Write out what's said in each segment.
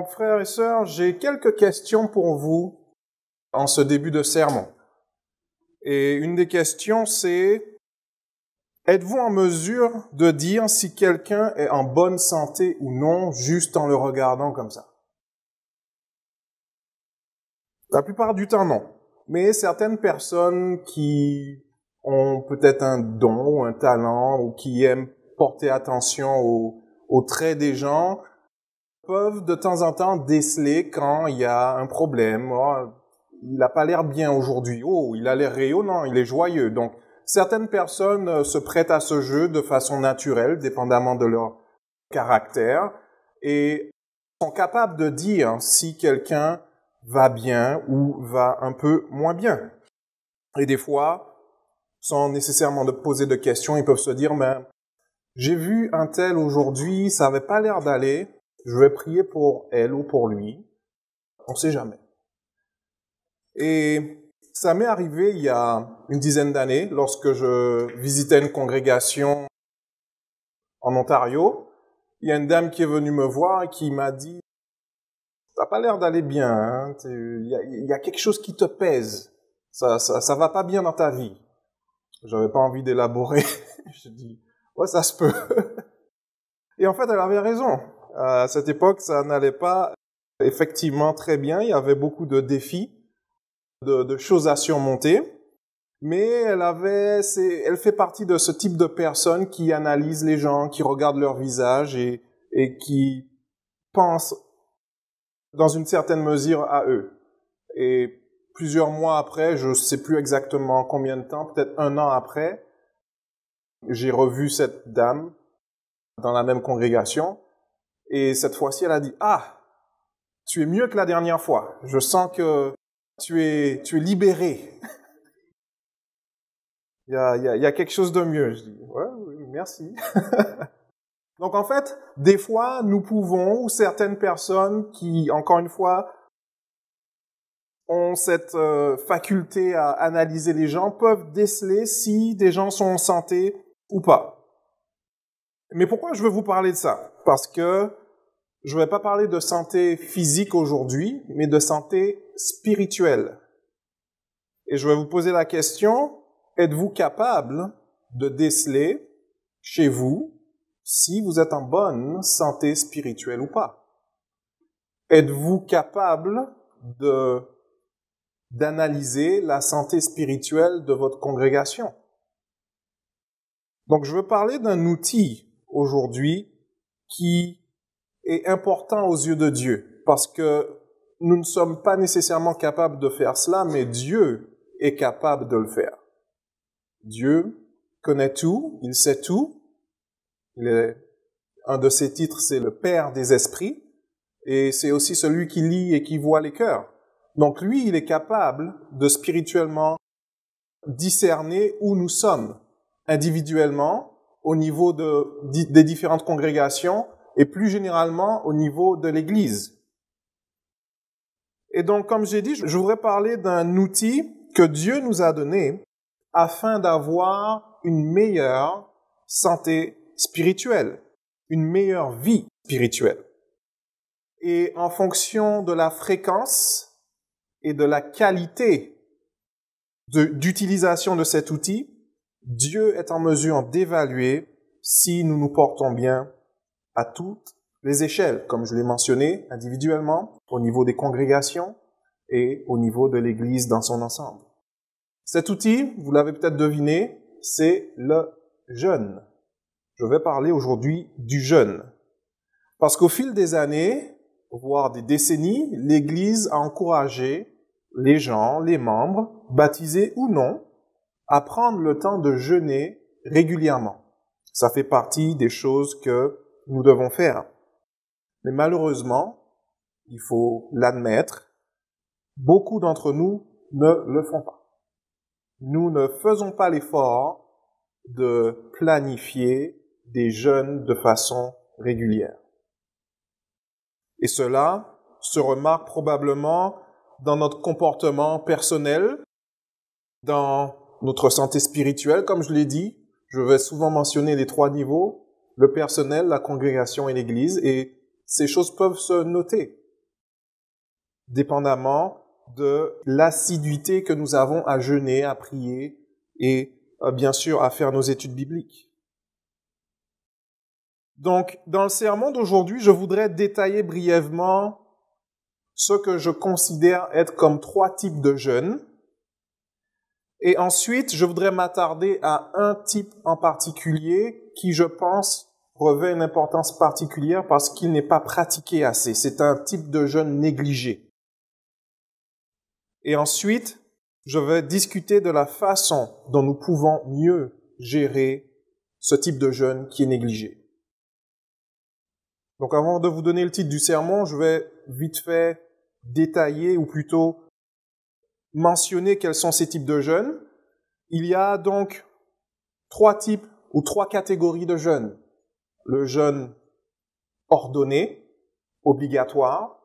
Donc, frères et sœurs, j'ai quelques questions pour vous en ce début de sermon. Et une des questions, c'est, êtes-vous en mesure de dire si quelqu'un est en bonne santé ou non, juste en le regardant comme ça? La plupart du temps, non. Mais certaines personnes qui ont peut-être un don ou un talent ou qui aiment porter attention aux traits des gens peuvent de temps en temps déceler quand il y a un problème. Oh, il n'a pas l'air bien aujourd'hui. Oh, il a l'air rayonnant, il est joyeux. Donc, certaines personnes se prêtent à ce jeu de façon naturelle, dépendamment de leur caractère, et sont capables de dire si quelqu'un va bien ou va un peu moins bien. Et des fois, sans nécessairement de poser de questions, ils peuvent se dire, ben, j'ai vu un tel aujourd'hui, ça n'avait pas l'air d'aller, je vais prier pour elle ou pour lui. On ne sait jamais. Et ça m'est arrivé il y a une dizaine d'années, lorsque je visitais une congrégation en Ontario. Il y a une dame qui est venue me voir et qui m'a dit, ça n'a pas l'air d'aller bien, hein? Il y a quelque chose qui te pèse. Ça va pas bien dans ta vie. J'avais pas envie d'élaborer. Je dis, ouais, ça se peut. Et en fait, elle avait raison. À cette époque, ça n'allait pas effectivement très bien. Il y avait beaucoup de défis, de choses à surmonter. Mais elle fait partie de ce type de personnes qui analysent les gens, qui regardent leur visage et qui pensent dans une certaine mesure à eux. Et plusieurs mois après, je ne sais plus exactement combien de temps, peut-être un an après, j'ai revu cette dame dans la même congrégation. Et cette fois-ci, elle a dit, « Ah, tu es mieux que la dernière fois. Je sens que tu es libéré. » Il y a quelque chose de mieux. Je dis, « Ouais, oui, merci. » Donc en fait, des fois, nous pouvons, ou certaines personnes qui, encore une fois, ont cette faculté à analyser les gens, peuvent déceler si des gens sont en santé ou pas. Mais pourquoi je veux vous parler de ça? Parce que je ne vais pas parler de santé physique aujourd'hui, mais de santé spirituelle. Et je vais vous poser la question, êtes-vous capable de déceler chez vous si vous êtes en bonne santé spirituelle ou pas? Êtes-vous capable d'analyser la santé spirituelle de votre congrégation? Donc, je veux parler d'un outil aujourd'hui qui est important aux yeux de Dieu, parce que nous ne sommes pas nécessairement capables de faire cela, mais Dieu est capable de le faire. Dieu connaît tout, il sait tout. Un de ses titres, c'est le Père des esprits, et c'est aussi celui qui lit et qui voit les cœurs. Donc lui, il est capable de spirituellement discerner où nous sommes, individuellement, au niveau des différentes congrégations, et plus généralement au niveau de l'Église. Et donc, comme j'ai dit, je voudrais parler d'un outil que Dieu nous a donné afin d'avoir une meilleure santé spirituelle, une meilleure vie spirituelle. Et en fonction de la fréquence et de la qualité d'utilisation de cet outil, Dieu est en mesure d'évaluer si nous nous portons bien à toutes les échelles, comme je l'ai mentionné, individuellement, au niveau des congrégations et au niveau de l'Église dans son ensemble. Cet outil, vous l'avez peut-être deviné, c'est le jeûne. Je vais parler aujourd'hui du jeûne. Parce qu'au fil des années, voire des décennies, l'Église a encouragé les gens, les membres, baptisés ou non, à prendre le temps de jeûner régulièrement. Ça fait partie des choses que nous devons faire. Mais malheureusement, il faut l'admettre, beaucoup d'entre nous ne le font pas. Nous ne faisons pas l'effort de planifier des jeûnes de façon régulière. Et cela se remarque probablement dans notre comportement personnel, dans notre santé spirituelle, comme je l'ai dit. Je vais souvent mentionner les 3 niveaux, le personnel, la congrégation et l'Église, et ces choses peuvent se noter. dépendamment de l'assiduité que nous avons à jeûner, à prier et bien sûr à faire nos études bibliques. Donc, dans le sermon d'aujourd'hui, je voudrais détailler brièvement ce que je considère être comme 3 types de jeûnes. Et ensuite, je voudrais m'attarder à un type en particulier qui, je pense, revêt une importance particulière parce qu'il n'est pas pratiqué assez. C'est un type de jeûne négligé. Et ensuite, je vais discuter de la façon dont nous pouvons mieux gérer ce type de jeûne qui est négligé. Donc avant de vous donner le titre du sermon, je vais vite fait détailler ou plutôt mentionner quels sont ces types de jeûnes. Il y a donc 3 types ou 3 catégories de jeûnes. Le jeûne ordonné, obligatoire.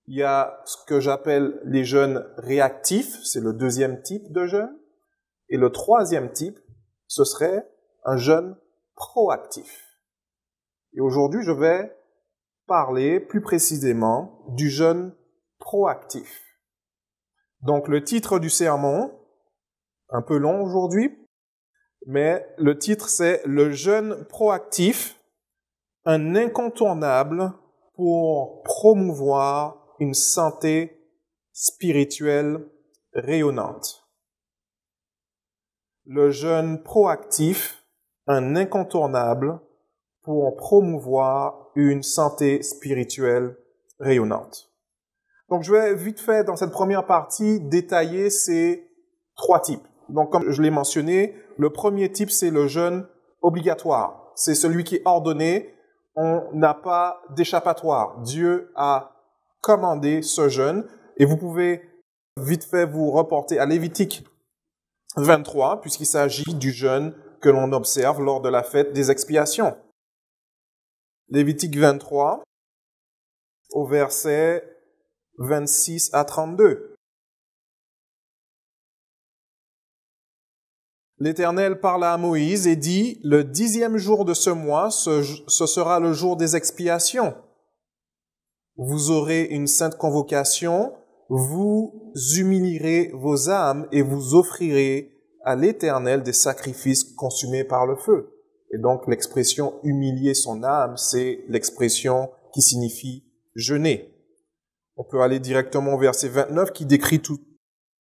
Il y a ce que j'appelle les jeûnes réactifs, c'est le 2e type de jeûne. Et le 3e type, ce serait un jeûne proactif. Et aujourd'hui, je vais parler plus précisément du jeûne proactif. Donc le titre du sermon, un peu long aujourd'hui, mais le titre c'est « Le jeûne proactif, un incontournable pour promouvoir une santé spirituelle rayonnante ». Le jeûne proactif, un incontournable pour promouvoir une santé spirituelle rayonnante. Donc, je vais vite fait, dans cette première partie, détailler ces 3 types. Donc, comme je l'ai mentionné, le premier type, c'est le jeûne obligatoire. C'est celui qui est ordonné. On n'a pas d'échappatoire. Dieu a commandé ce jeûne. Et vous pouvez vite fait vous reporter à Lévitique 23, puisqu'il s'agit du jeûne que l'on observe lors de la fête des expiations. Lévitique 23, au verset 26 à 32. L'Éternel parla à Moïse et dit, « Le 10e jour de ce mois, ce sera le jour des expiations. Vous aurez une sainte convocation, vous humilierez vos âmes et vous offrirez à l'Éternel des sacrifices consumés par le feu. » Et donc l'expression « humilier son âme », c'est l'expression qui signifie « jeûner ». On peut aller directement au verset 29 qui décrit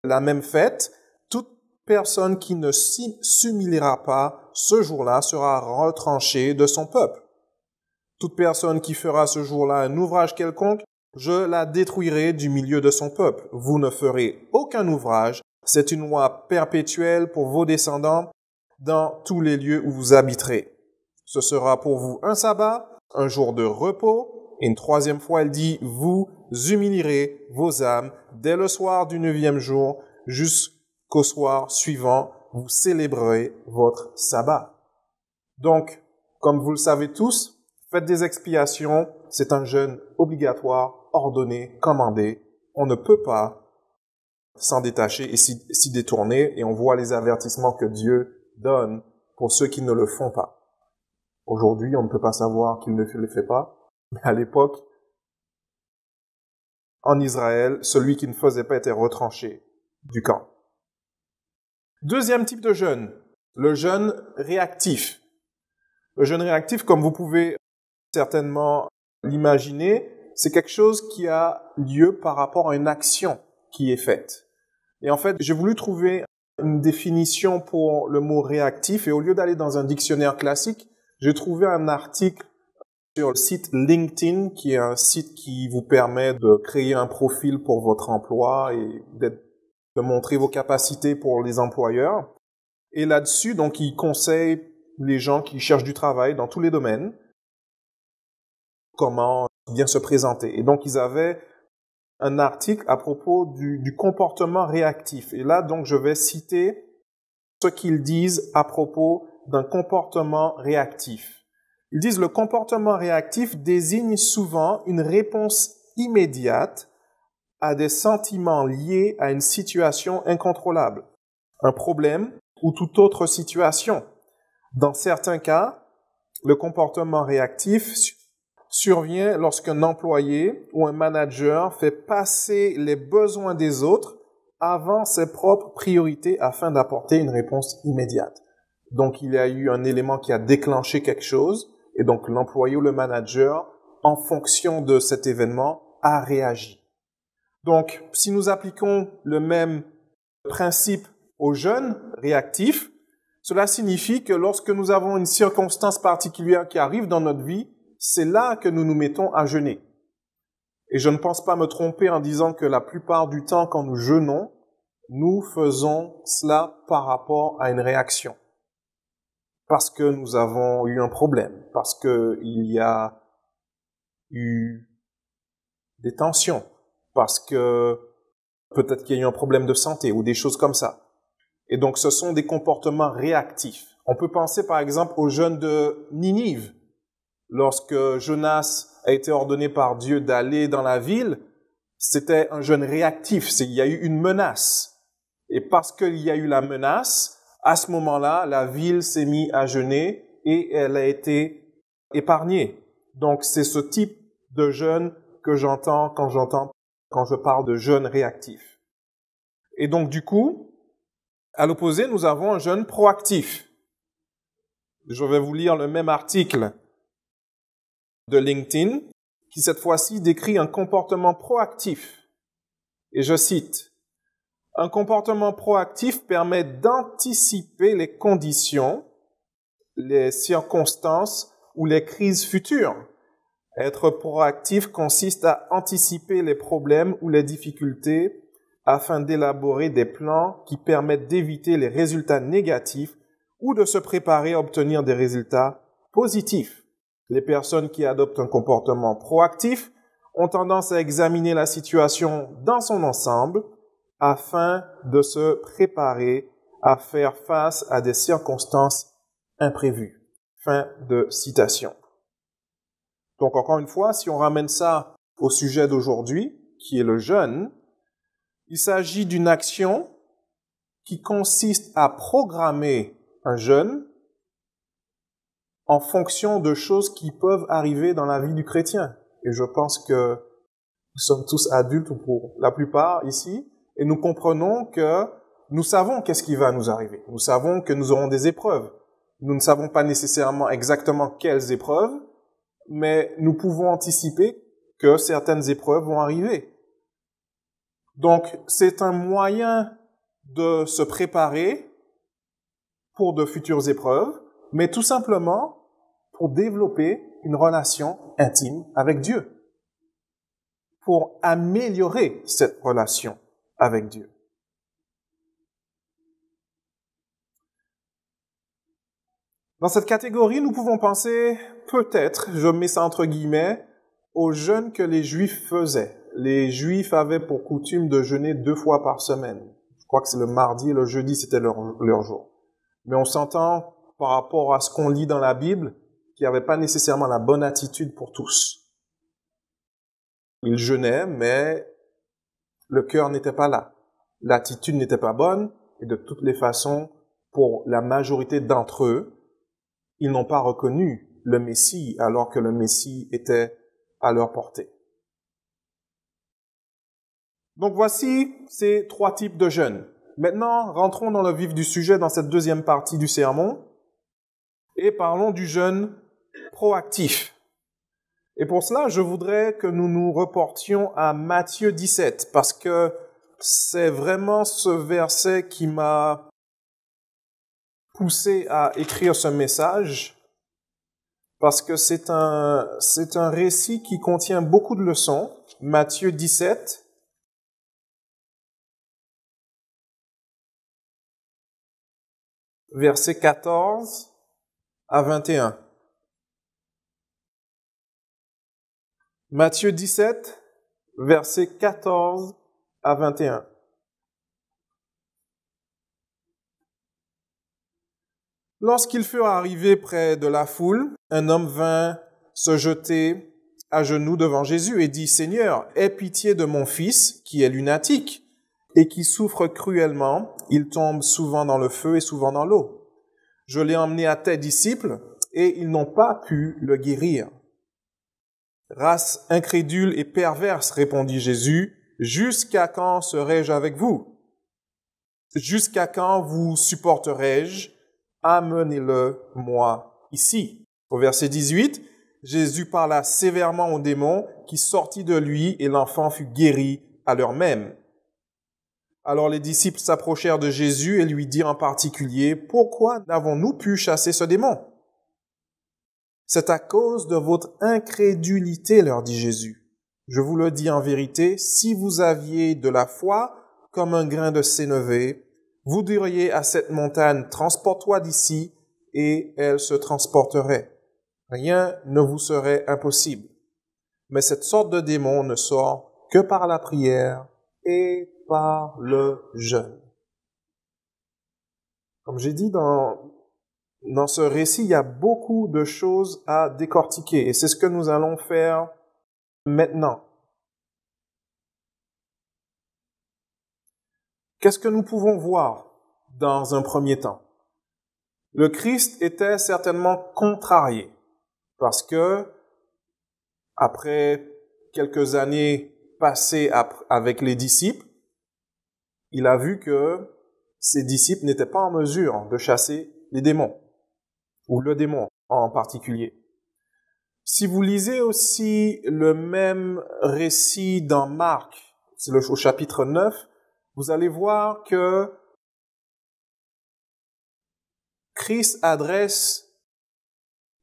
la même fête. « Toute personne qui ne s'humiliera pas ce jour-là sera retranchée de son peuple. Toute personne qui fera ce jour-là un ouvrage quelconque, je la détruirai du milieu de son peuple. Vous ne ferez aucun ouvrage. C'est une loi perpétuelle pour vos descendants dans tous les lieux où vous habiterez. Ce sera pour vous un sabbat, un jour de repos. » Et une 3e fois, elle dit, « Vous humilierez vos âmes dès le soir du 9e jour jusqu'au soir suivant. Vous célébrerez votre sabbat. » Donc, comme vous le savez tous, fête des expiations, c'est un jeûne obligatoire, ordonné, commandé. On ne peut pas s'en détacher et s'y détourner. Et on voit les avertissements que Dieu donne pour ceux qui ne le font pas. Aujourd'hui, on ne peut pas savoir qu'il ne le fait pas, mais à l'époque, en Israël, celui qui ne faisait pas était retranché du camp. 2e type de jeûne, le jeûne réactif. Le jeûne réactif, comme vous pouvez certainement l'imaginer, c'est quelque chose qui a lieu par rapport à une action qui est faite. Et en fait, j'ai voulu trouver une définition pour le mot réactif et au lieu d'aller dans un dictionnaire classique, j'ai trouvé un article sur le site LinkedIn qui est un site qui vous permet de créer un profil pour votre emploi et de montrer vos capacités pour les employeurs. Et là-dessus, donc, il conseille les gens qui cherchent du travail dans tous les domaines comment bien se présenter. Et donc, ils avaient un article à propos du comportement réactif. Et là, donc, je vais citer ce qu'ils disent à propos d'un comportement réactif. Ils disent « Le comportement réactif désigne souvent une réponse immédiate à des sentiments liés à une situation incontrôlable, un problème ou toute autre situation. Dans certains cas, le comportement réactif survient lorsqu'un employé ou un manager fait passer les besoins des autres avant ses propres priorités afin d'apporter une réponse immédiate. Donc, il y a eu un élément qui a déclenché quelque chose, et donc l'employé ou le manager, en fonction de cet événement, a réagi. Donc, si nous appliquons le même principe aux jeunes réactifs, cela signifie que lorsque nous avons une circonstance particulière qui arrive dans notre vie, c'est là que nous nous mettons à jeûner. Et je ne pense pas me tromper en disant que la plupart du temps, quand nous jeûnons, nous faisons cela par rapport à une réaction. Parce que nous avons eu un problème, parce qu'il y a eu des tensions, parce que peut-être qu'il y a eu un problème de santé ou des choses comme ça. Et donc, ce sont des comportements réactifs. On peut penser, par exemple, aux jeunes de Ninive. Lorsque Jonas a été ordonné par Dieu d'aller dans la ville, c'était un jeûne réactif. Il y a eu une menace. Et parce qu'il y a eu la menace, à ce moment-là, la ville s'est mise à jeûner et elle a été épargnée. Donc, c'est ce type de jeûne que j'entends quand je parle de jeûne réactif. Et donc, du coup, à l'opposé, nous avons un jeûne proactif. Je vais vous lire le même article de LinkedIn qui, cette fois-ci, décrit un comportement proactif. Et je cite, « Un comportement proactif permet d'anticiper les conditions, les circonstances ou les crises futures. Être proactif consiste à anticiper les problèmes ou les difficultés afin d'élaborer des plans qui permettent d'éviter les résultats négatifs ou de se préparer à obtenir des résultats positifs. Les personnes qui adoptent un comportement proactif ont tendance à examiner la situation dans son ensemble afin de se préparer à faire face à des circonstances imprévues. » Fin de citation. Donc, encore une fois, si on ramène ça au sujet d'aujourd'hui, qui est le jeûne, il s'agit d'une action qui consiste à programmer un jeûne en fonction de choses qui peuvent arriver dans la vie du chrétien. Et je pense que nous sommes tous adultes, ou pour la plupart ici, et nous comprenons que nous savons qu'est-ce qui va nous arriver. Nous savons que nous aurons des épreuves. Nous ne savons pas nécessairement exactement quelles épreuves, mais nous pouvons anticiper que certaines épreuves vont arriver. Donc, c'est un moyen de se préparer pour de futures épreuves, mais tout simplement pour développer une relation intime avec Dieu, pour améliorer cette relation avec Dieu. Dans cette catégorie, nous pouvons penser, peut-être, je mets ça entre guillemets, aux jeûnes que les Juifs faisaient. Les Juifs avaient pour coutume de jeûner 2 fois par semaine. Je crois que c'est le mardi et le jeudi, c'était leur jour. Mais on s'entend par rapport à ce qu'on lit dans la Bible, qu'il n'y avait pas nécessairement la bonne attitude pour tous. Ils jeûnaient, mais le cœur n'était pas là. L'attitude n'était pas bonne, et de toutes les façons, pour la majorité d'entre eux, ils n'ont pas reconnu le Messie, alors que le Messie était à leur portée. Donc voici ces 3 types de jeûnes. Maintenant, rentrons dans le vif du sujet dans cette deuxième partie du sermon et parlons du jeûne proactif. Et pour cela, je voudrais que nous nous reportions à Matthieu 17 parce que c'est vraiment ce verset qui m'a poussé à écrire ce message parce que c'est un récit qui contient beaucoup de leçons. Matthieu 17, versets 14 à 21. Matthieu 17, versets 14 à 21. Lorsqu'ils furent arrivés près de la foule, un homme vint se jeter à genoux devant Jésus et dit, « Seigneur, aie pitié de mon fils qui est lunatique et qui souffre cruellement. Il tombe souvent dans le feu et souvent dans l'eau. Je l'ai emmené à tes disciples et ils n'ont pas pu le guérir. » Race incrédule et perverse, répondit Jésus, jusqu'à quand serai-je avec vous? Jusqu'à quand vous supporterai-je? Amenez-le moi ici. Au verset 18, Jésus parla sévèrement au démon qui sortit de lui et l'enfant fut guéri à l'heure même. Alors les disciples s'approchèrent de Jésus et lui dirent en particulier, « Pourquoi n'avons-nous pu chasser ce démon? » « C'est à cause de votre incrédulité, leur dit Jésus. Je vous le dis en vérité, si vous aviez de la foi comme un grain de sénévé, vous diriez à cette montagne, transporte-toi d'ici, et elle se transporterait. Rien ne vous serait impossible. Mais cette sorte de démon ne sort que par la prière et par le jeûne. » Comme j'ai dit dans ce récit, il y a beaucoup de choses à décortiquer et c'est ce que nous allons faire maintenant. Qu'est-ce que nous pouvons voir dans un premier temps? Le Christ était certainement contrarié parce que après quelques années passées avec les disciples, il a vu que ses disciples n'étaient pas en mesure de chasser les démons, ou le démon en particulier. Si vous lisez aussi le même récit dans Marc, c'est au chapitre 9, vous allez voir que Christ adresse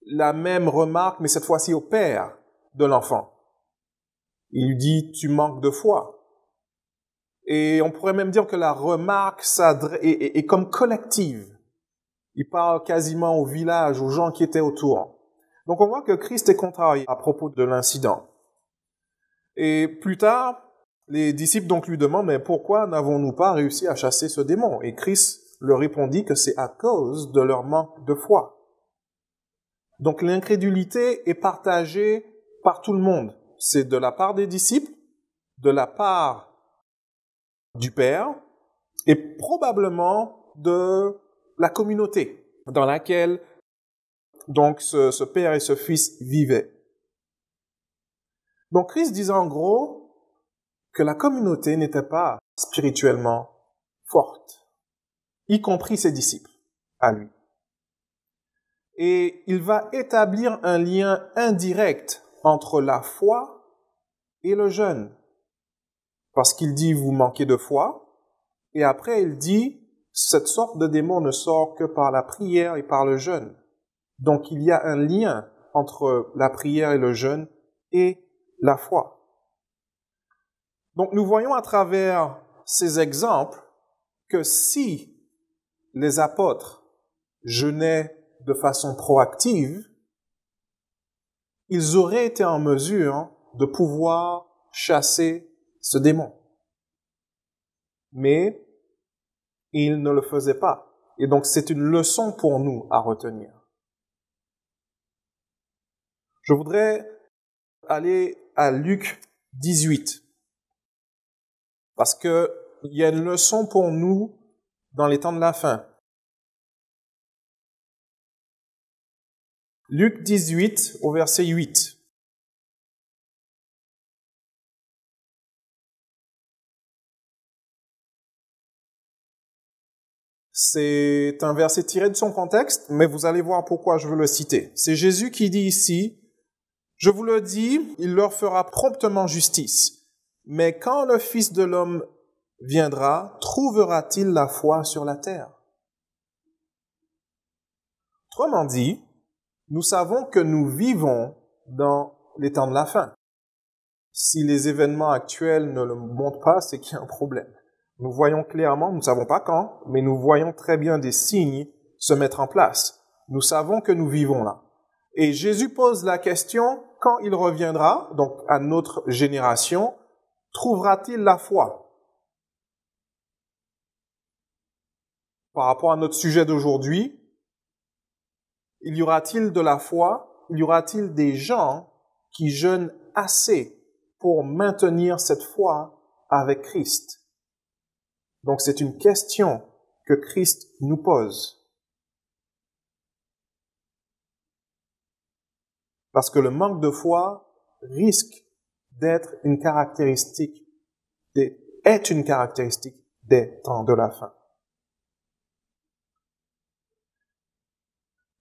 la même remarque, mais cette fois-ci au père de l'enfant. Il lui dit, tu manques de foi. Et on pourrait même dire que la remarque est comme collective. Il parle quasiment au village, aux gens qui étaient autour. Donc on voit que Christ est contrarié à propos de l'incident. Et plus tard, les disciples donc lui demandent, mais pourquoi n'avons-nous pas réussi à chasser ce démon? Et Christ leur répondit que c'est à cause de leur manque de foi. Donc l'incrédulité est partagée par tout le monde. C'est de la part des disciples, de la part du Père et probablement de la communauté dans laquelle donc ce Père et ce Fils vivaient. Donc Christ disait en gros que la communauté n'était pas spirituellement forte, y compris ses disciples à lui. Et il va établir un lien indirect entre la foi et le jeûne. Parce qu'il dit, vous manquez de foi. Et après, il dit, cette sorte de démon ne sort que par la prière et par le jeûne. Donc, il y a un lien entre la prière et le jeûne et la foi. Donc, nous voyons à travers ces exemples que si les apôtres jeûnaient de façon proactive, ils auraient été en mesure de pouvoir chasser ce démon. Mais ils ne le faisaient pas. Et donc c'est une leçon pour nous à retenir. Je voudrais aller à Luc 18. Parce que il y a une leçon pour nous dans les temps de la fin. Luc 18 au verset 8. C'est un verset tiré de son contexte, mais vous allez voir pourquoi je veux le citer. C'est Jésus qui dit ici, « Je vous le dis, il leur fera promptement justice. Mais quand le Fils de l'homme viendra, trouvera-t-il la foi sur la terre ?» Autrement dit, nous savons que nous vivons dans les temps de la fin. Si les événements actuels ne le montrent pas, c'est qu'il y a un problème. Nous voyons clairement, nous ne savons pas quand, mais nous voyons très bien des signes se mettre en place. Nous savons que nous vivons là. Et Jésus pose la question, quand il reviendra, donc à notre génération, trouvera-t-il la foi? Par rapport à notre sujet d'aujourd'hui, y aura-t-il de la foi? Y aura-t-il des gens qui jeûnent assez pour maintenir cette foi avec Christ? Donc c'est une question que Christ nous pose. Parce que le manque de foi risque d'être une caractéristique, est une caractéristique des temps de la fin.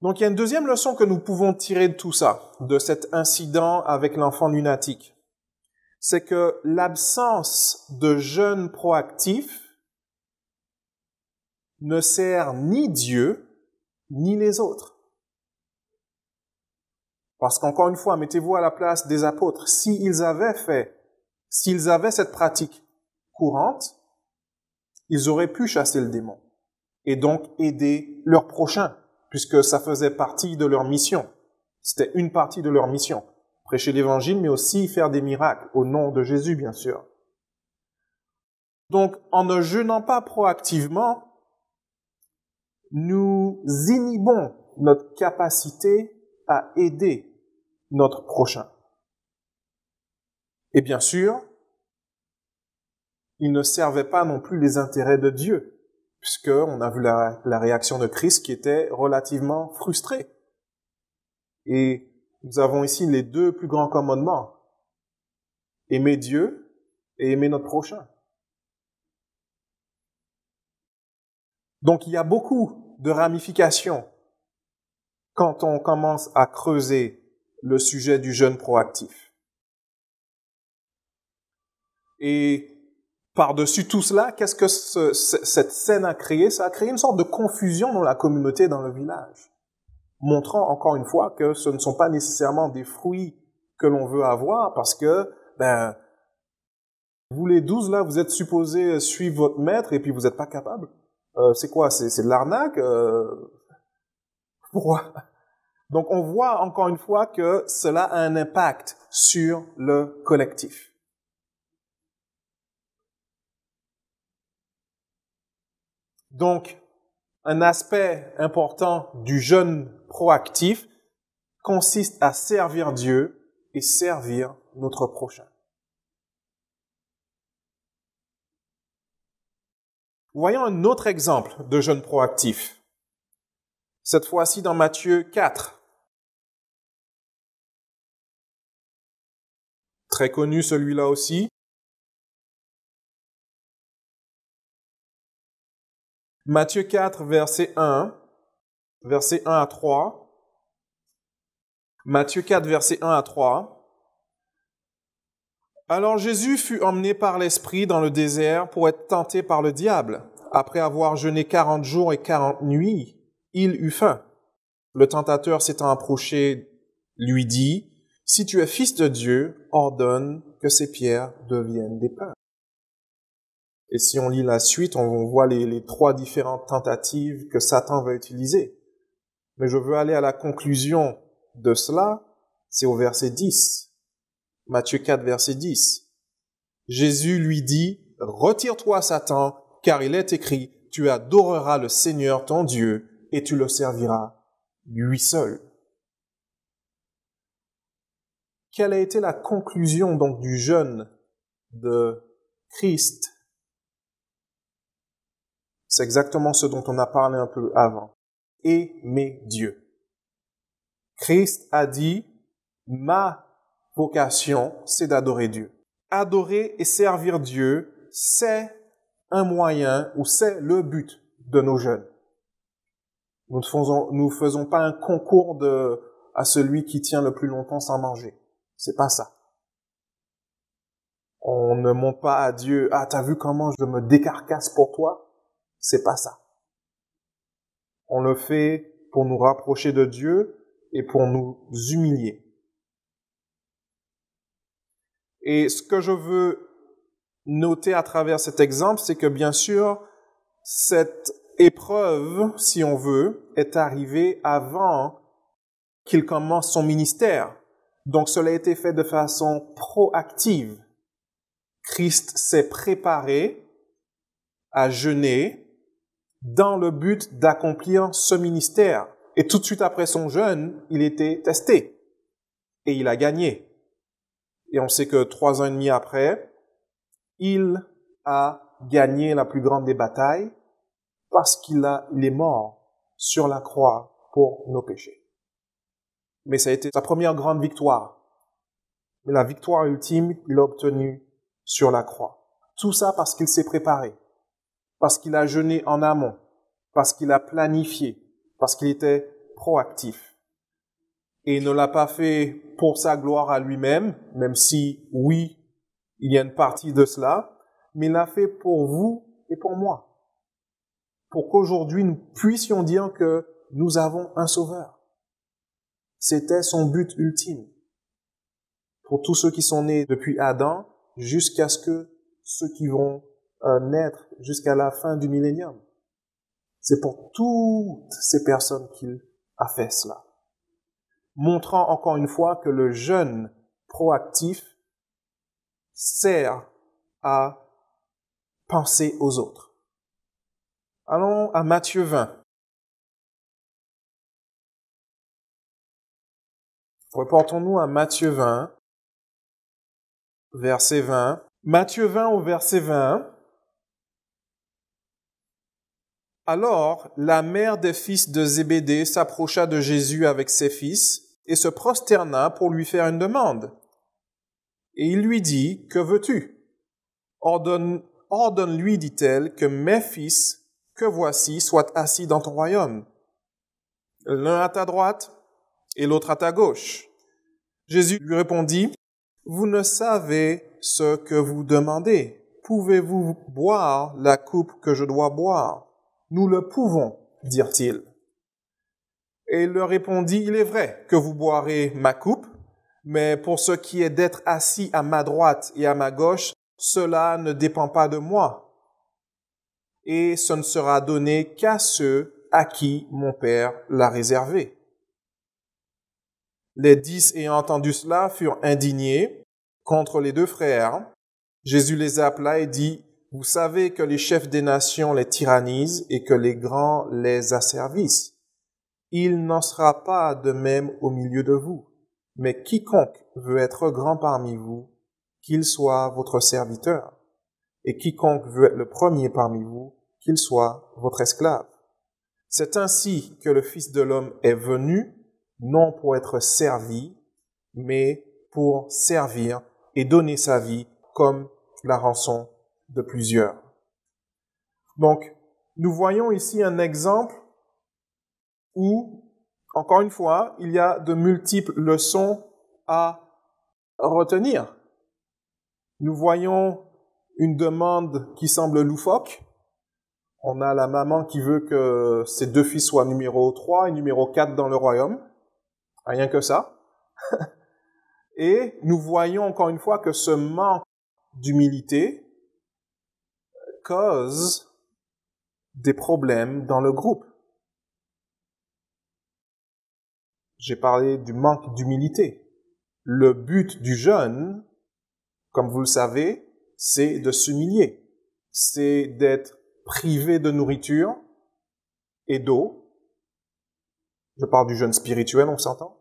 Donc il y a une deuxième leçon que nous pouvons tirer de tout ça, de cet incident avec l'enfant lunatique. C'est que l'absence de jeûne proactif ne sert ni Dieu, ni les autres. Parce qu'encore une fois, mettez-vous à la place des apôtres. S'ils avaient cette pratique courante, ils auraient pu chasser le démon et donc aider leur prochain, puisque ça faisait partie de leur mission. C'était une partie de leur mission. Prêcher l'évangile, mais aussi faire des miracles, au nom de Jésus, bien sûr. Donc, en ne jeûnant pas proactivement, nous inhibons notre capacité à aider notre prochain. Et bien sûr, il ne servait pas non plus les intérêts de Dieu, puisqu'on a vu la réaction de Christ qui était relativement frustrée. Et nous avons ici les deux plus grands commandements. Aimer Dieu et aimer notre prochain. Donc il y a beaucoup de ramifications quand on commence à creuser le sujet du jeûne proactif. Et par-dessus tout cela, qu'est-ce que cette scène a créé? Ça a créé une sorte de confusion dans la communauté, dans le village, montrant encore une fois que ce ne sont pas nécessairement des fruits que l'on veut avoir, parce que, vous les 12 là, vous êtes supposés suivre votre maître et puis vous n'êtes pas capable. C'est quoi? C'est de l'arnaque? Pourquoi? Donc on voit encore une fois que cela a un impact sur le collectif. Donc, un aspect important du jeûne proactif consiste à servir Dieu et servir notre prochain. Voyons un autre exemple de jeûne proactif. Cette fois-ci dans Matthieu 4. Très connu celui-là aussi. Matthieu 4, verset 1 à 3. Matthieu 4, verset 1 à 3. Alors Jésus fut emmené par l'Esprit dans le désert pour être tenté par le diable. Après avoir jeûné 40 jours et 40 nuits, il eut faim. Le tentateur s'étant approché, lui dit, « Si tu es fils de Dieu, ordonne que ces pierres deviennent des pains. » Et si on lit la suite, on voit les trois différentes tentatives que Satan va utiliser. Mais je veux aller à la conclusion de cela, c'est au verset 10. Matthieu 4, verset 10. Jésus lui dit, « Retire-toi, Satan, car il est écrit, tu adoreras le Seigneur ton Dieu et tu le serviras lui seul. » Quelle a été la conclusion donc du jeûne de Christ? C'est exactement ce dont on a parlé un peu avant. Aimer Dieu. Christ a dit, ma vocation, c'est d'adorer Dieu. Adorer et servir Dieu, c'est un moyen ou c'est le but de nos jeûnes. Nous ne faisons pas un concours à celui qui tient le plus longtemps sans manger. C'est pas ça. On ne montre pas à Dieu, ah, t'as vu comment je me décarcasse pour toi? C'est pas ça. On le fait pour nous rapprocher de Dieu et pour nous humilier. Et ce que je veux noter à travers cet exemple, c'est que bien sûr, cette épreuve, si on veut, est arrivée avant qu'il commence son ministère. Donc cela a été fait de façon proactive. Christ s'est préparé à jeûner dans le but d'accomplir ce ministère. Et tout de suite après son jeûne, il était testé. Et il a gagné. Et on sait que 3 ans et demi après, il a gagné la plus grande des batailles parce qu'il est mort sur la croix pour nos péchés. Mais ça a été sa première grande victoire. mais la victoire ultime, il l'a obtenue sur la croix. Tout ça parce qu'il s'est préparé, parce qu'il a jeûné en amont, parce qu'il a planifié, parce qu'il était proactif. Et il ne l'a pas fait pour sa gloire à lui-même, même si, oui, il y a une partie de cela, mais il l'a fait pour vous et pour moi. Pour qu'aujourd'hui, nous puissions dire que nous avons un sauveur. C'était son but ultime. Pour tous ceux qui sont nés depuis Adam, jusqu'à ce que ceux qui vont naître jusqu'à la fin du millénium. C'est pour toutes ces personnes qu'il a fait cela. Montrant encore une fois que le jeûne proactif sert à penser aux autres. Allons à Matthieu 20. Reportons-nous à Matthieu 20, verset 20. Matthieu 20 au verset 20. Alors, la mère des fils de Zébédée s'approcha de Jésus avec ses fils et se prosterna pour lui faire une demande. Et il lui dit, « Que veux-tu? Ordonne-lui, dit-elle, que mes fils, que voici, soient assis dans ton royaume. L'un à ta droite et l'autre à ta gauche. » Jésus lui répondit, « Vous ne savez ce que vous demandez. Pouvez-vous boire la coupe que je dois boire? » Nous le pouvons, dirent-ils. Et il leur répondit, il est vrai que vous boirez ma coupe, mais pour ce qui est d'être assis à ma droite et à ma gauche, cela ne dépend pas de moi. Et ce ne sera donné qu'à ceux à qui mon Père l'a réservé. Les 10 ayant entendu cela furent indignés contre les deux frères. Jésus les appela et dit, « Vous savez que les chefs des nations les tyrannisent et que les grands les asservissent. Il n'en sera pas de même au milieu de vous. Mais quiconque veut être grand parmi vous, qu'il soit votre serviteur. Et quiconque veut être le premier parmi vous, qu'il soit votre esclave. C'est ainsi que le Fils de l'homme est venu, non pour être servi, mais pour servir et donner sa vie comme la rançon de plusieurs. » Donc, nous voyons ici un exemple où, encore une fois, il y a de multiples leçons à retenir. Nous voyons une demande qui semble loufoque. On a la maman qui veut que ses deux fils soient numéro 3 et numéro 4 dans le royaume. Rien que ça. Et nous voyons encore une fois que ce manque d'humilité cause des problèmes dans le groupe. J'ai parlé du manque d'humilité. Le but du jeûne, comme vous le savez, c'est de s'humilier. C'est d'être privé de nourriture et d'eau. Je parle du jeûne spirituel, on s'entend.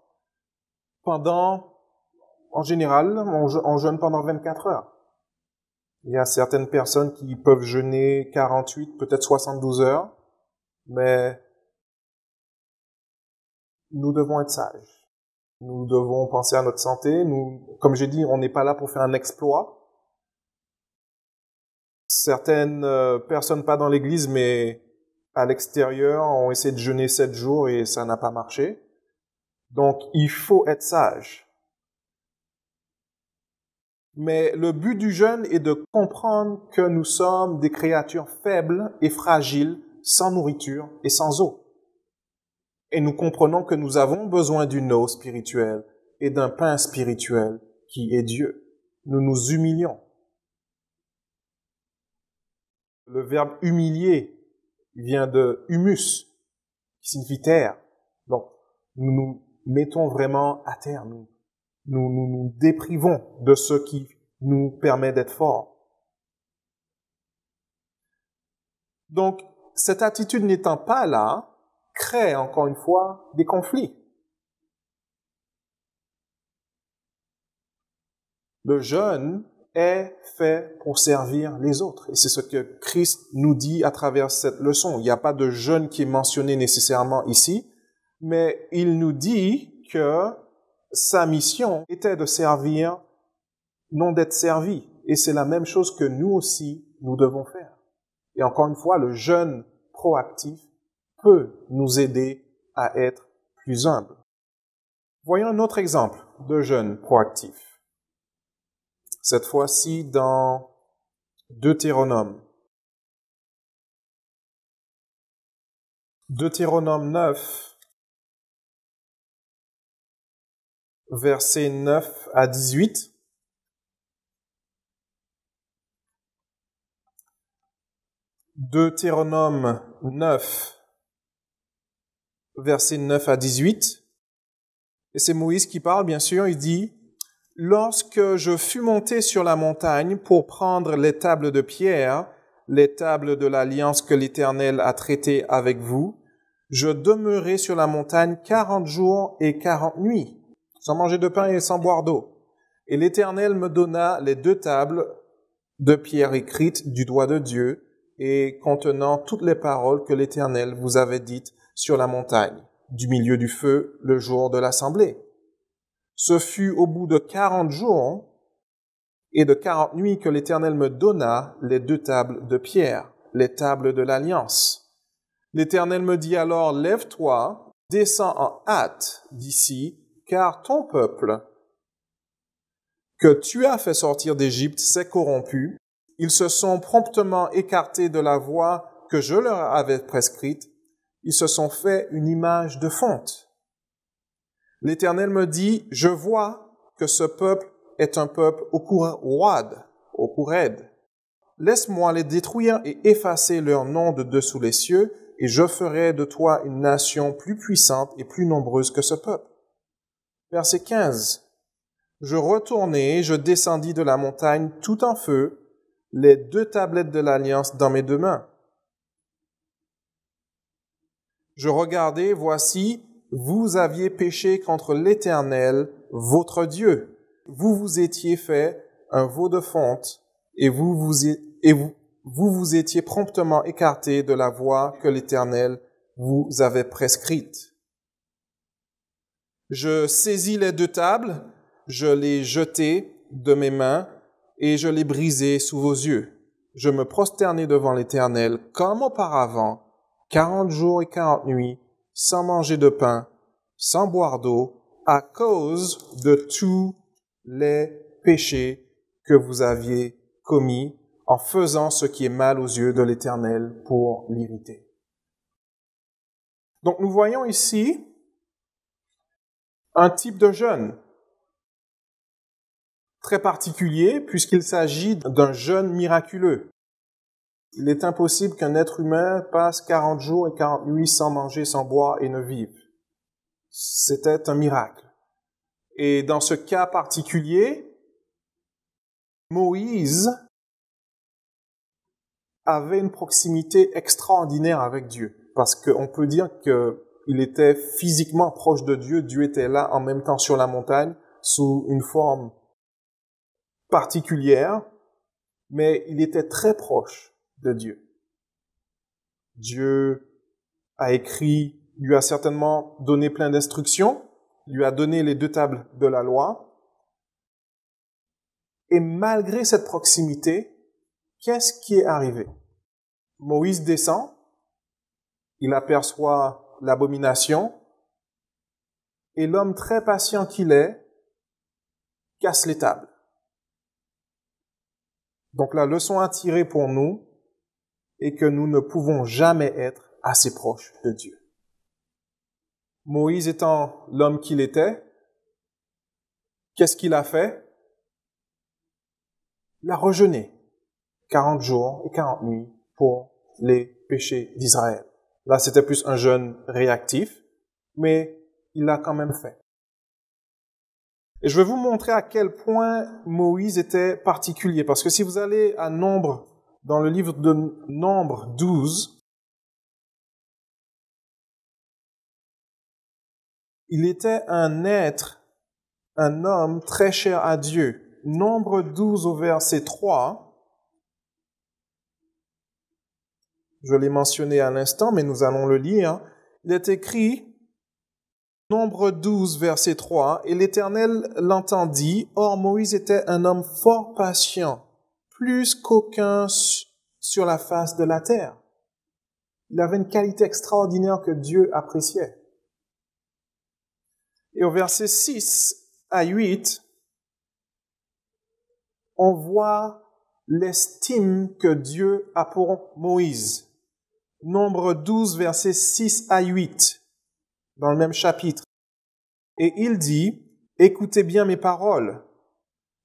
En général, on jeûne pendant 24 heures. Il y a certaines personnes qui peuvent jeûner 48, peut-être 72 heures, mais nous devons être sages. Nous devons penser à notre santé. Comme j'ai dit, on n'est pas là pour faire un exploit. Certaines personnes, pas dans l'église, mais à l'extérieur, ont essayé de jeûner 7 jours et ça n'a pas marché. Donc, il faut être sage. Mais le but du jeûne est de comprendre que nous sommes des créatures faibles et fragiles, sans nourriture et sans eau. Et nous comprenons que nous avons besoin d'une eau spirituelle et d'un pain spirituel qui est Dieu. Nous nous humilions. Le verbe humilier vient de humus, qui signifie terre. Donc, nous nous mettons vraiment à terre. Nous déprivons de ce qui nous permet d'être forts. Donc, cette attitude n'étant pas là, crée encore une fois des conflits. Le jeûne est fait pour servir les autres. Et c'est ce que Christ nous dit à travers cette leçon. Il n'y a pas de jeûne qui est mentionné nécessairement ici, mais il nous dit que sa mission était de servir non d'être servi. Et c'est la même chose que nous aussi, nous devons faire. Et encore une fois, le jeûne proactif peut nous aider à être plus humbles. Voyons un autre exemple de jeûne proactif. Cette fois-ci dans Deutéronome. Deutéronome 9, versets 9 à 18. Deutéronome 9, versets 9 à 18. Et c'est Moïse qui parle, bien sûr. Il dit, « Lorsque je fus monté sur la montagne pour prendre les tables de pierre, les tables de l'alliance que l'Éternel a traitées avec vous, je demeurai sur la montagne 40 jours et 40 nuits, sans manger de pain et sans boire d'eau. Et l'Éternel me donna les 2 tables de pierre écrites du doigt de Dieu et contenant toutes les paroles que l'Éternel vous avait dites sur la montagne, du milieu du feu, le jour de l'assemblée. Ce fut au bout de 40 jours et de 40 nuits que l'Éternel me donna les 2 tables de pierre, les tables de l'alliance. L'Éternel me dit alors, « Lève-toi, descends en hâte d'ici, car ton peuple que tu as fait sortir d'Égypte s'est corrompu. Ils se sont promptement écartés de la voie que je leur avais prescrite. Ils se sont fait une image de fonte. » L'Éternel me dit, « Je vois que ce peuple est un peuple au cou raide. Laisse-moi les détruire et effacer leur nom de dessous les cieux, et je ferai de toi une nation plus puissante et plus nombreuse que ce peuple. » Verset 15. Je retournai, je descendis de la montagne tout en feu, les 2 tablettes de l'alliance dans mes 2 mains. Je regardai, voici, vous aviez péché contre l'Éternel, votre Dieu. Vous vous étiez fait un veau de fonte, et vous vous étiez promptement écarté de la voie que l'Éternel vous avait prescrite. Je saisis les 2 tables, je les jetai de mes mains, et je les brisai sous vos yeux. Je me prosternai devant l'Éternel, comme auparavant, 40 jours et 40 nuits, sans manger de pain, sans boire d'eau, à cause de tous les péchés que vous aviez commis, en faisant ce qui est mal aux yeux de l'Éternel pour l'irriter. Donc nous voyons ici un type de jeûne très particulier puisqu'il s'agit d'un jeûne miraculeux. Il est impossible qu'un être humain passe 40 jours et 40 nuits sans manger, sans boire et ne vive. C'était un miracle. Et dans ce cas particulier, Moïse avait une proximité extraordinaire avec Dieu. Parce qu'on peut dire qu'il était physiquement proche de Dieu. Dieu était là en même temps sur la montagne, sous une forme particulière, mais il était très proche de Dieu. Dieu a écrit, lui a certainement donné plein d'instructions, lui a donné les 2 tables de la loi. Et malgré cette proximité, qu'est-ce qui est arrivé? Moïse descend, il aperçoit l'abomination, et l'homme très patient qu'il est, casse les tables. Donc la leçon à tirer pour nous est que nous ne pouvons jamais être assez proches de Dieu. Moïse étant l'homme qu'il était, qu'est-ce qu'il a fait? Il a rejeûné 40 jours et 40 nuits pour les péchés d'Israël. Là, c'était plus un jeûne réactif, mais il l'a quand même fait. Et je vais vous montrer à quel point Moïse était particulier, parce que si vous allez à Nombre, dans le livre de Nombre 12, il était un être, un homme très cher à Dieu. Nombre 12 au verset 3, je l'ai mentionné à l'instant, mais nous allons le lire. Il est écrit, Nombre 12, verset 3, « Et l'Éternel l'entendit, or Moïse était un homme fort patient, plus qu'aucun sur la face de la terre. » Il avait une qualité extraordinaire que Dieu appréciait. Et au verset 6 à 8, on voit l'estime que Dieu a pour Moïse. Nombre 12, versets 6 à 8, dans le même chapitre. Et il dit, « Écoutez bien mes paroles.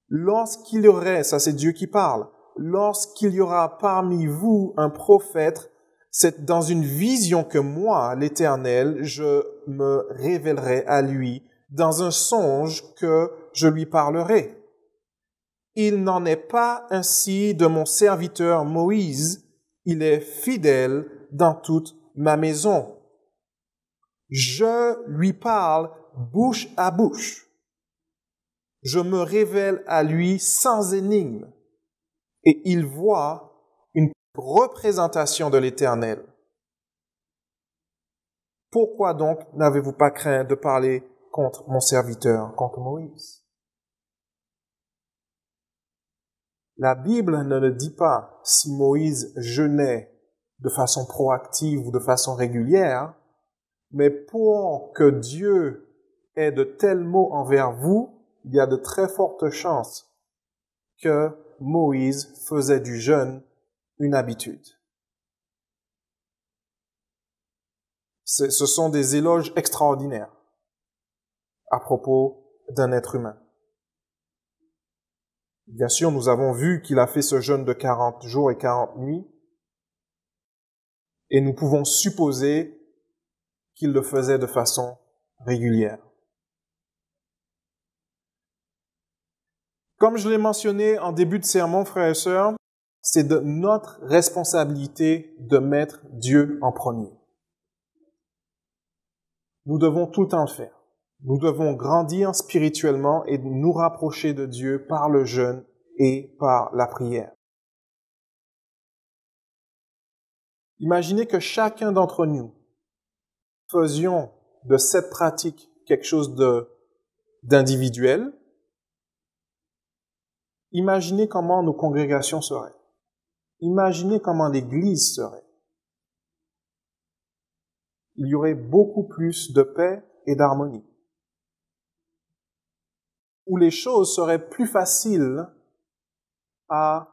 Lorsqu'il y aurait, ça c'est Dieu qui parle, lorsqu'il y aura parmi vous un prophète, c'est dans une vision que moi, l'Éternel, je me révélerai à lui, dans un songe que je lui parlerai. Il n'en est pas ainsi de mon serviteur Moïse, il est fidèle dans toute ma maison. Je lui parle bouche à bouche. Je me révèle à lui sans énigme, et il voit une représentation de l'Éternel. Pourquoi donc n'avez-vous pas craint de parler contre mon serviteur, contre Moïse? La Bible ne le dit pas si Moïse jeûnait de façon proactive ou de façon régulière, mais pour que Dieu ait de tels mots envers vous, il y a de très fortes chances que Moïse faisait du jeûne une habitude. Ce sont des éloges extraordinaires à propos d'un être humain. Bien sûr, nous avons vu qu'il a fait ce jeûne de 40 jours et 40 nuits, et nous pouvons supposer qu'il le faisait de façon régulière. Comme je l'ai mentionné en début de sermon, frères et sœurs, c'est de notre responsabilité de mettre Dieu en premier. Nous devons tout le temps le faire. Nous devons grandir spirituellement et nous rapprocher de Dieu par le jeûne et par la prière. Imaginez que chacun d'entre nous faisions de cette pratique quelque chose d'individuel. Imaginez comment nos congrégations seraient. Imaginez comment l'Église serait. Il y aurait beaucoup plus de paix et d'harmonie. Où les choses seraient plus faciles à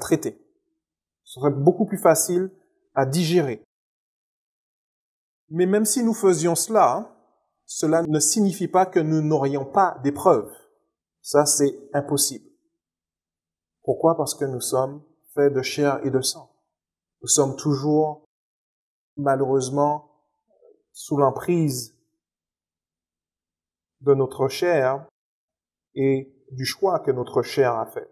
traiter. Ce serait beaucoup plus facile à digérer. Mais même si nous faisions cela, cela ne signifie pas que nous n'aurions pas d'épreuves. Ça, c'est impossible. Pourquoi? Parce que nous sommes faits de chair et de sang. Nous sommes toujours, malheureusement, sous l'emprise de notre chair et du choix que notre chair a fait.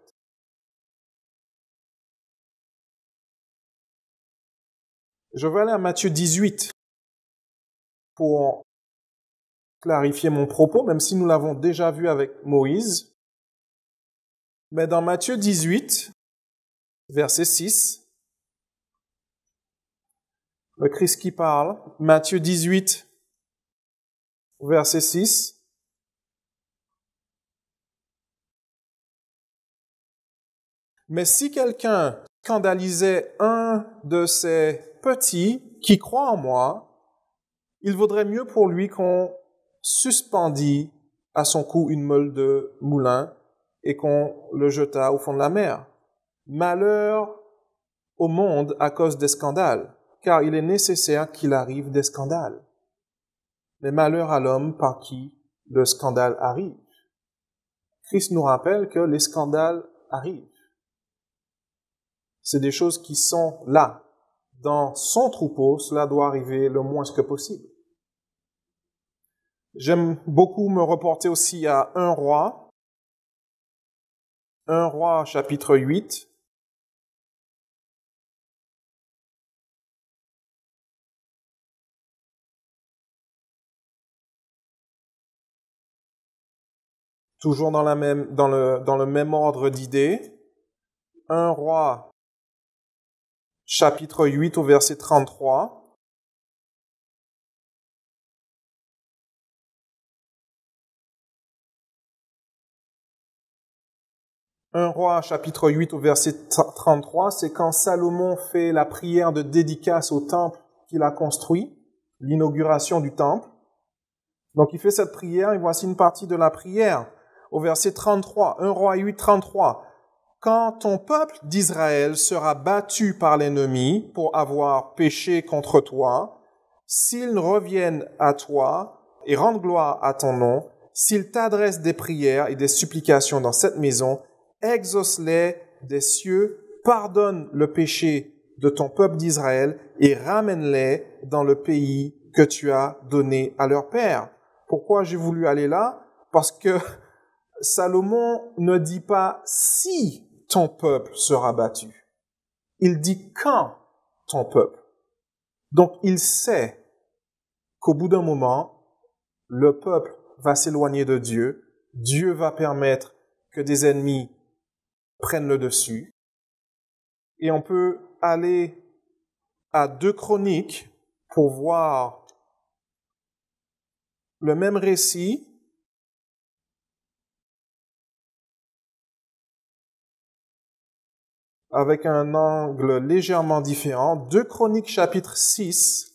Je vais aller à Matthieu 18 pour clarifier mon propos, même si nous l'avons déjà vu avec Moïse. Mais dans Matthieu 18, verset 6, le Christ qui parle, Matthieu 18, verset 6, mais si quelqu'un scandalisait un de ces petits qui croient en moi, il vaudrait mieux pour lui qu'on suspendît à son cou une meule de moulin et qu'on le jetât au fond de la mer. Malheur au monde à cause des scandales, car il est nécessaire qu'il arrive des scandales. Mais malheur à l'homme par qui le scandale arrive. Christ nous rappelle que les scandales arrivent. C'est des choses qui sont là. Dans son troupeau, cela doit arriver le moins que possible. J'aime beaucoup me reporter aussi à 1 Roi. 1 Roi, chapitre 8. Toujours dans le même ordre d'idées. 1 Roi, chapitre 8 au verset 33. 1 Roi chapitre 8 au verset 33, c'est quand Salomon fait la prière de dédicace au temple qu'il a construit, l'inauguration du temple. Donc il fait cette prière et voici une partie de la prière au verset 33, 1 Roi 8, 33. Quand ton peuple d'Israël sera battu par l'ennemi pour avoir péché contre toi, s'ils reviennent à toi et rendent gloire à ton nom, s'ils t'adressent des prières et des supplications dans cette maison, exauce-les des cieux, pardonne le péché de ton peuple d'Israël et ramène-les dans le pays que tu as donné à leur père. Pourquoi j'ai voulu aller là? Parce que Salomon ne dit pas si ton peuple sera battu. Il dit quand ton peuple. Donc il sait qu'au bout d'un moment, le peuple va s'éloigner de Dieu. Dieu va permettre que des ennemis prennent le dessus. Et on peut aller à 2 Chroniques pour voir le même récit avec un angle légèrement différent. 2 Chroniques chapitre 6.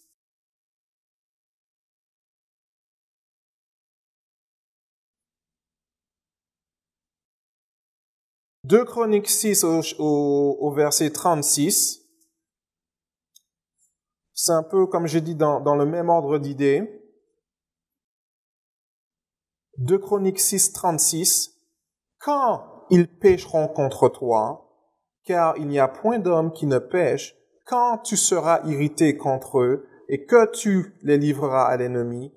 2 Chroniques 6 au verset 36. C'est un peu, comme j'ai dit, dans le même ordre d'idées. 2 Chroniques 6, 36. Quand ils pécheront contre toi, car il n'y a point d'homme qui ne pêche, quand tu seras irrité contre eux et que tu les livreras à l'ennemi,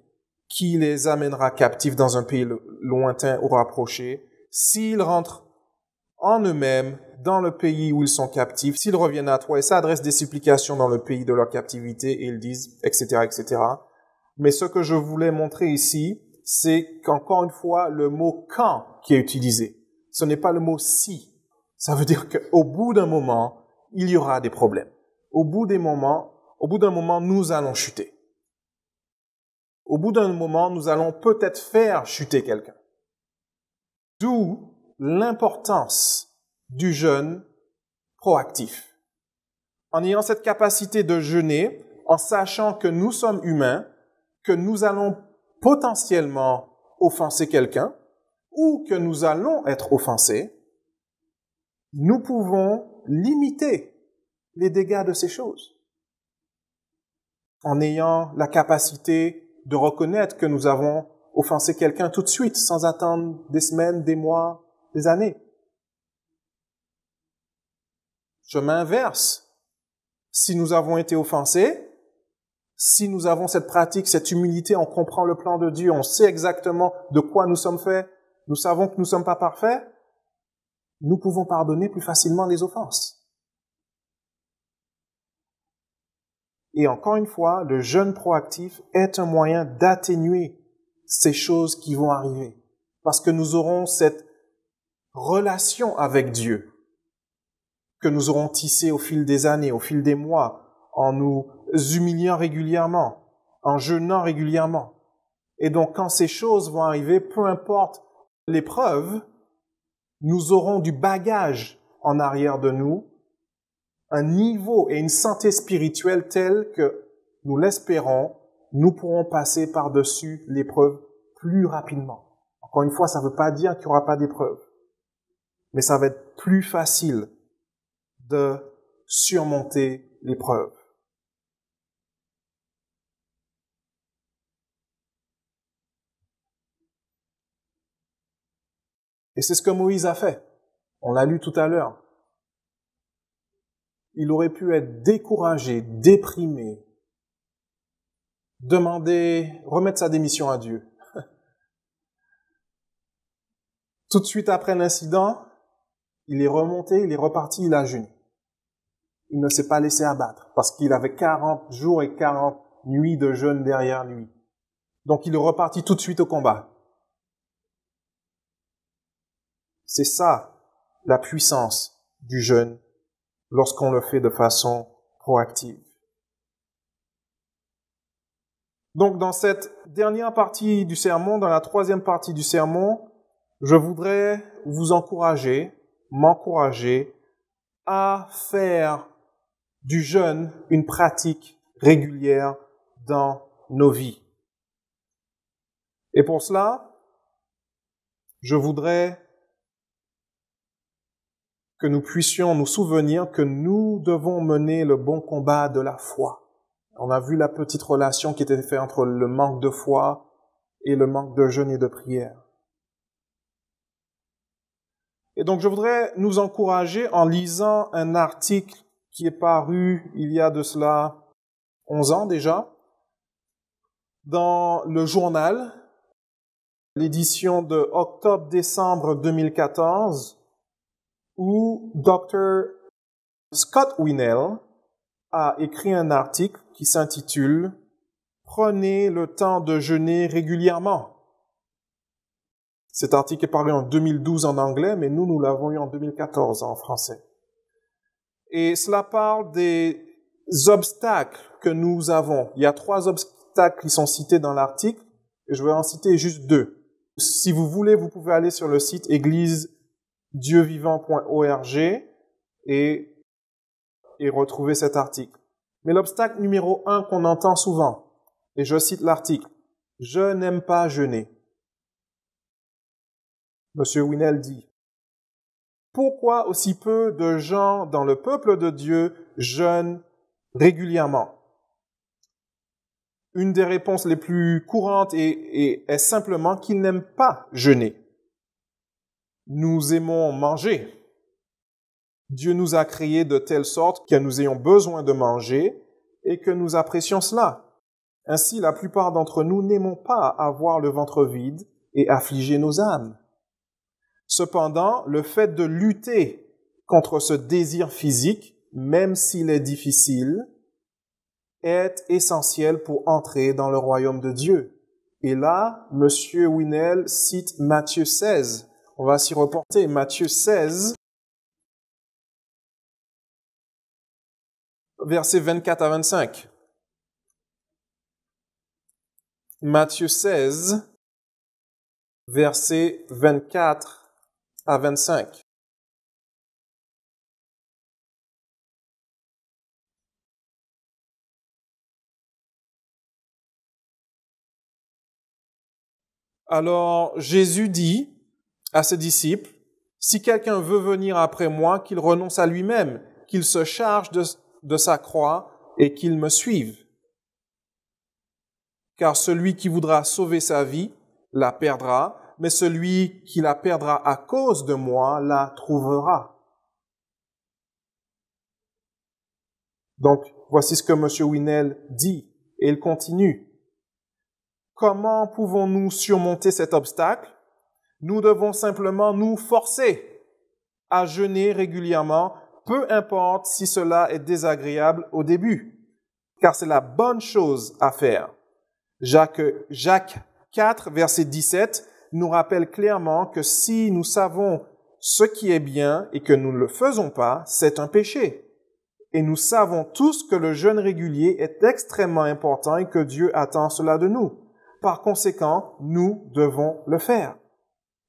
qui les amènera captifs dans un pays lointain ou rapproché, s'ils rentrent en eux-mêmes dans le pays où ils sont captifs, s'ils reviennent à toi et s'adressent des supplications dans le pays de leur captivité et ils disent, etc., etc. Mais ce que je voulais montrer ici, c'est qu'encore une fois, le mot « quand » qui est utilisé. Ce n'est pas le mot « si ». Ça veut dire qu'au bout d'un moment, il y aura des problèmes. Au bout d'un moment, nous allons chuter. Au bout d'un moment, nous allons peut-être faire chuter quelqu'un. D'où l'importance du jeûne proactif. En ayant cette capacité de jeûner, en sachant que nous sommes humains, que nous allons potentiellement offenser quelqu'un, ou que nous allons être offensés, nous pouvons limiter les dégâts de ces choses. En ayant la capacité de reconnaître que nous avons offensé quelqu'un tout de suite, sans attendre des semaines, des mois, des années. Chemin inverse. Si nous avons été offensés, si nous avons cette pratique, cette humilité, on comprend le plan de Dieu, on sait exactement de quoi nous sommes faits, nous savons que nous ne sommes pas parfaits, nous pouvons pardonner plus facilement les offenses. Et encore une fois, le jeûne proactif est un moyen d'atténuer ces choses qui vont arriver. Parce que nous aurons cette relation avec Dieu que nous aurons tissée au fil des années, au fil des mois, en nous humiliant régulièrement, en jeûnant régulièrement. Et donc, quand ces choses vont arriver, peu importe l'épreuve, nous aurons du bagage en arrière de nous, un niveau et une santé spirituelle telle que, nous l'espérons, nous pourrons passer par-dessus l'épreuve plus rapidement. Encore une fois, ça ne veut pas dire qu'il n'y aura pas d'épreuve, mais ça va être plus facile de surmonter l'épreuve. Et c'est ce que Moïse a fait. On l'a lu tout à l'heure. Il aurait pu être découragé, déprimé, remettre sa démission à Dieu. Tout de suite après l'incident, il est remonté, il est reparti, il a jeûné. Il ne s'est pas laissé abattre parce qu'il avait 40 jours et 40 nuits de jeûne derrière lui. Donc il est reparti tout de suite au combat. C'est ça, la puissance du jeûne lorsqu'on le fait de façon proactive. Donc, dans cette dernière partie du sermon, dans la troisième partie du sermon, je voudrais vous encourager, m'encourager à faire du jeûne une pratique régulière dans nos vies. Et pour cela, je voudrais que nous puissions nous souvenir que nous devons mener le bon combat de la foi. On a vu la petite relation qui était faite entre le manque de foi et le manque de jeûne et de prière. Et donc je voudrais nous encourager en lisant un article qui est paru il y a de cela 11 ans déjà, dans le journal, l'édition de octobre-décembre 2014, où Dr. Scott Winnell a écrit un article qui s'intitule « Prenez le temps de jeûner régulièrement ». Cet article est paru en 2012 en anglais, mais nous l'avons eu en 2014 en français. Et cela parle des obstacles que nous avons. Il y a 3 obstacles qui sont cités dans l'article, et je vais en citer juste 2. Si vous voulez, vous pouvez aller sur le site églisedieuvivant.org et retrouver cet article. Mais l'obstacle numéro 1 qu'on entend souvent, et je cite l'article, « Je n'aime pas jeûner ». Monsieur Winnell dit, « Pourquoi aussi peu de gens dans le peuple de Dieu jeûnent régulièrement ?» Une des réponses les plus courantes est simplement qu'ils n'aiment pas jeûner. Nous aimons manger. Dieu nous a créés de telle sorte que nous ayons besoin de manger et que nous apprécions cela. Ainsi, la plupart d'entre nous n'aimons pas avoir le ventre vide et affliger nos âmes. Cependant, le fait de lutter contre ce désir physique, même s'il est difficile, est essentiel pour entrer dans le royaume de Dieu. Et là, Monsieur Winnell cite Matthieu 16. On va s'y reporter. Matthieu 16, versets 24 à 25. Matthieu 16, versets 24 à 25. Alors Jésus dit à ses disciples, « Si quelqu'un veut venir après moi, qu'il renonce à lui-même, qu'il se charge de sa croix et qu'il me suive. Car celui qui voudra sauver sa vie la perdra, mais celui qui la perdra à cause de moi la trouvera. » Donc, voici ce que M. Winnell dit, et il continue. Comment pouvons-nous surmonter cet obstacle? Nous devons simplement nous forcer à jeûner régulièrement, peu importe si cela est désagréable au début, car c'est la bonne chose à faire. Jacques 4, verset 17, nous rappelle clairement que si nous savons ce qui est bien et que nous ne le faisons pas, c'est un péché. Et nous savons tous que le jeûne régulier est extrêmement important et que Dieu attend cela de nous. Par conséquent, nous devons le faire.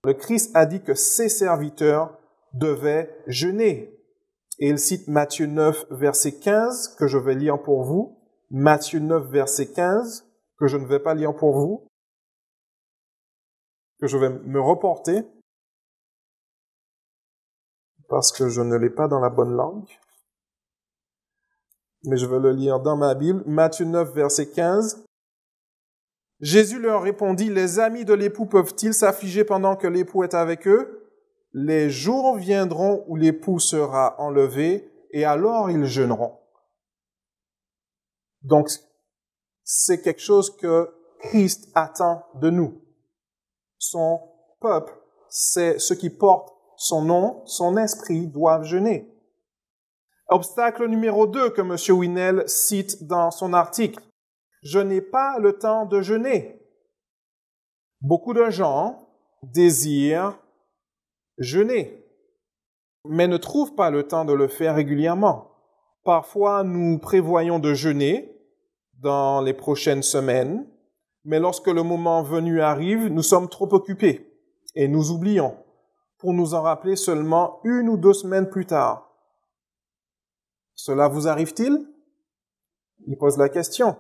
Le Christ a dit que ses serviteurs devaient jeûner. Et il cite Matthieu 9, verset 15, que je vais lire pour vous. Matthieu 9, verset 15, que je ne vais pas lire pour vous, que je vais me reporter, parce que je ne l'ai pas dans la bonne langue. Mais je vais le lire dans ma Bible. Matthieu 9, verset 15. Jésus leur répondit, « Les amis de l'époux peuvent-ils s'affliger pendant que l'époux est avec eux? Les jours viendront où l'époux sera enlevé, et alors ils jeûneront. » Donc, c'est quelque chose que Christ attend de nous. Son peuple, c'est ceux qui portent son nom, son esprit, doivent jeûner. Obstacle numéro 2 que M. Winnell cite dans son article. Je n'ai pas le temps de jeûner. Beaucoup de gens désirent jeûner, mais ne trouvent pas le temps de le faire régulièrement. Parfois, nous prévoyons de jeûner dans les prochaines semaines, mais lorsque le moment venu arrive, nous sommes trop occupés et nous oublions. pour nous en rappeler seulement 1 ou 2 semaines plus tard. Cela vous arrive-t-il? Il pose la question.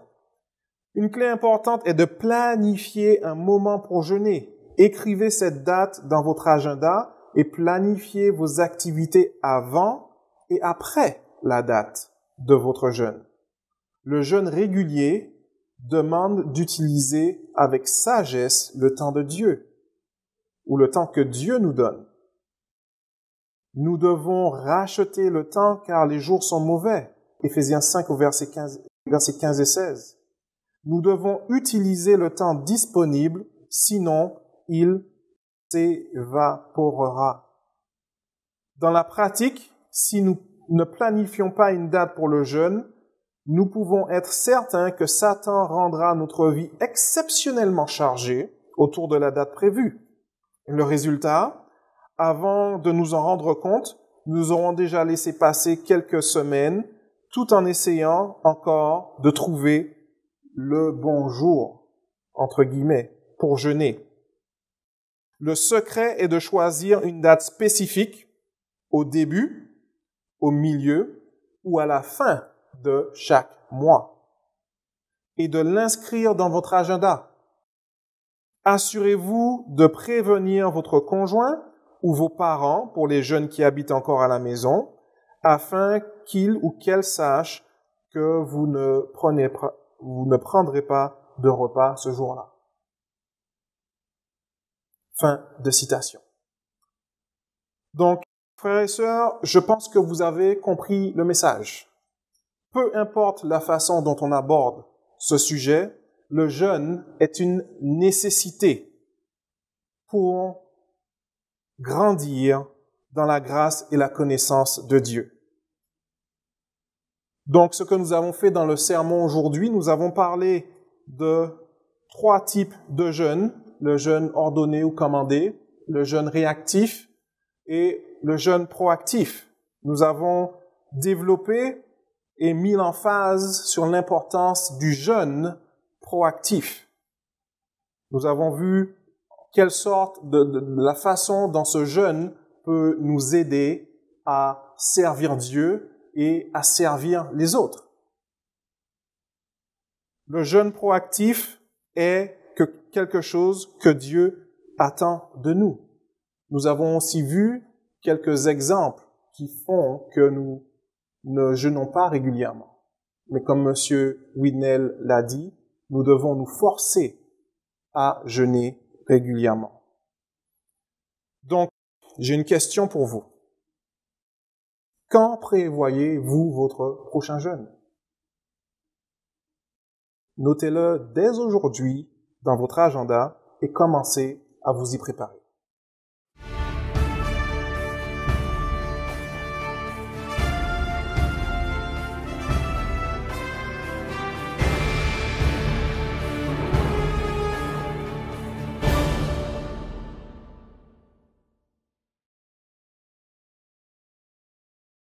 Une clé importante est de planifier un moment pour jeûner. Écrivez cette date dans votre agenda et planifiez vos activités avant et après la date de votre jeûne. Le jeûne régulier demande d'utiliser avec sagesse le temps de Dieu, ou le temps que Dieu nous donne. Nous devons racheter le temps car les jours sont mauvais. Éphésiens 5 au versets 15 et 16. Nous devons utiliser le temps disponible, sinon il s'évaporera. Dans la pratique, si nous ne planifions pas une date pour le jeûne, nous pouvons être certains que Satan rendra notre vie exceptionnellement chargée autour de la date prévue. Le résultat, avant de nous en rendre compte, nous aurons déjà laissé passer quelques semaines tout en essayant encore de trouver le bon jour, entre guillemets, pour jeûner. Le secret est de choisir une date spécifique au début, au milieu ou à la fin de chaque mois et de l'inscrire dans votre agenda. Assurez-vous de prévenir votre conjoint ou vos parents, pour les jeunes qui habitent encore à la maison, afin qu'ils ou qu'elles sachent que vous ne prendrez pas de repas ce jour-là. Fin de citation. Donc, frères et sœurs, je pense que vous avez compris le message. Peu importe la façon dont on aborde ce sujet, le jeûne est une nécessité pour grandir dans la grâce et la connaissance de Dieu. Donc, ce que nous avons fait dans le sermon aujourd'hui, nous avons parlé de 3 types de jeûne: le jeûne ordonné ou commandé, le jeûne réactif et le jeûne proactif. Nous avons développé et mis l'emphase sur l'importance du jeûne proactif. Nous avons vu quelle sorte de la façon dont ce jeûne peut nous aider à servir Dieu et à servir les autres. Le jeûne proactif est quelque chose que Dieu attend de nous. Nous avons aussi vu quelques exemples qui font que nous ne jeûnons pas régulièrement. Mais comme M. Widnell l'a dit, nous devons nous forcer à jeûner régulièrement. Donc, j'ai une question pour vous. Quand prévoyez-vous votre prochain jeûne? Notez-le dès aujourd'hui dans votre agenda et commencez à vous y préparer.